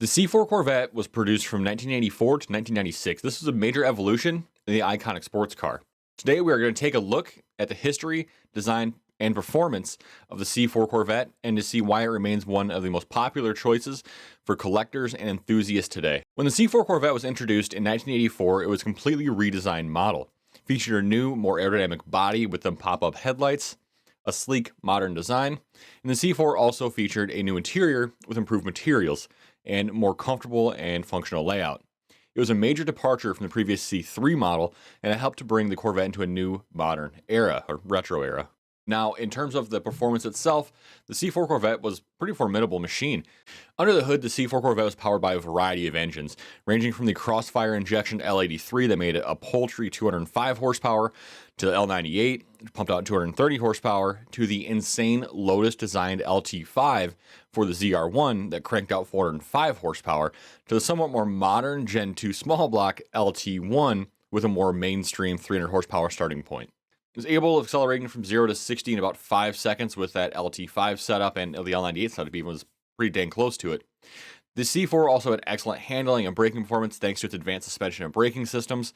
The C4 Corvette was produced from 1984 to 1996. This was a major evolution in the iconic sports car. Today we are going to take a look at the history, design, and performance of the C4 Corvette and to see why it remains one of the most popular choices for collectors and enthusiasts today. When the C4 Corvette was introduced in 1984, it was a completely redesigned model. It featured a new, more aerodynamic body with the pop-up headlights, a sleek, modern design, and the C4 also featured a new interior with improved materials and more comfortable and functional layout. It was a major departure from the previous C3 model, and it helped to bring the Corvette into a new modern era, or retro era. Now, in terms of the performance itself, the C4 Corvette was a pretty formidable machine. Under the hood, the C4 Corvette was powered by a variety of engines, ranging from the crossfire injection L83 that made a poultry 205 horsepower, to the L98, pumped out 230 horsepower, to the insane Lotus designed LT5 for the ZR1 that cranked out 405 horsepower, to the somewhat more modern Gen 2 small block LT1 with a more mainstream 300 horsepower starting point. It was able of accelerating from 0 to 60 in about 5 seconds with that LT5 setup, and the L98 setup even was pretty dang close to it. The C4 also had excellent handling and braking performance thanks to its advanced suspension and braking systems.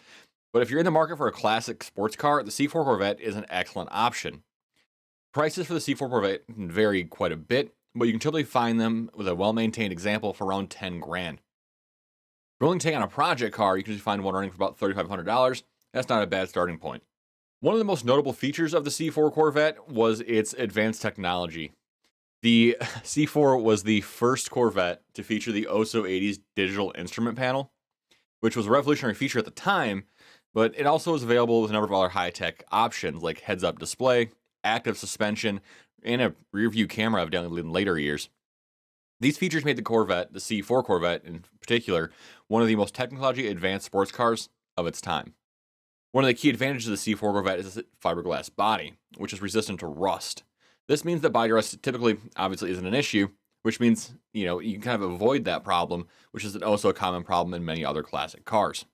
But if you're in the market for a classic sports car, the C4 Corvette is an excellent option. Prices for the C4 Corvette can vary quite a bit, but you can typically find them with a well-maintained example for around 10 grand. If you're willing to take on a project car, you can just find one running for about $3,500. That's not a bad starting point. One of the most notable features of the C4 Corvette was its advanced technology. The C4 was the first Corvette to feature the oh-so-80s digital instrument panel, which was a revolutionary feature at the time, but it also was available with a number of other high-tech options like heads-up display, active suspension, and a rear-view camera evidently in later years. These features made the Corvette, the C4 Corvette in particular, one of the most technologically advanced sports cars of its time. One of the key advantages of the C4 Corvette is its fiberglass body, which is resistant to rust. This means that body rust typically, obviously, isn't an issue, which means, you can kind of avoid that problem, which is also a common problem in many other classic cars.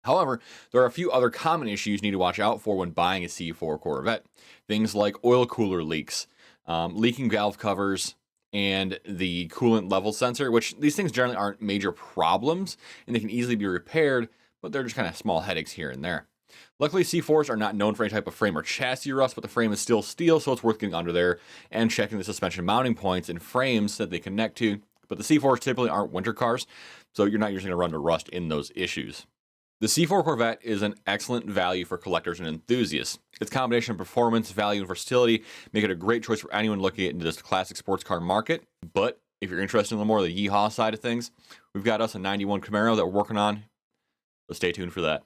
However, there are a few other common issues you need to watch out for when buying a C4 Corvette. Things like oil cooler leaks, leaking valve covers, and the coolant level sensor, which these things generally aren't major problems, and they can easily be repaired, but they're just kind of small headaches here and there. Luckily, C4s are not known for any type of frame or chassis rust, but the frame is still steel, so it's worth getting under there and checking the suspension mounting points and frames that they connect to. But the C4s typically aren't winter cars, so you're not usually going to run into rust in those issues. The C4 Corvette is an excellent value for collectors and enthusiasts. Its combination of performance, value, and versatility make it a great choice for anyone looking into this classic sports car market. But if you're interested in a little more of the yeehaw side of things, we've got us a 91 Camaro that we're working on, so stay tuned for that.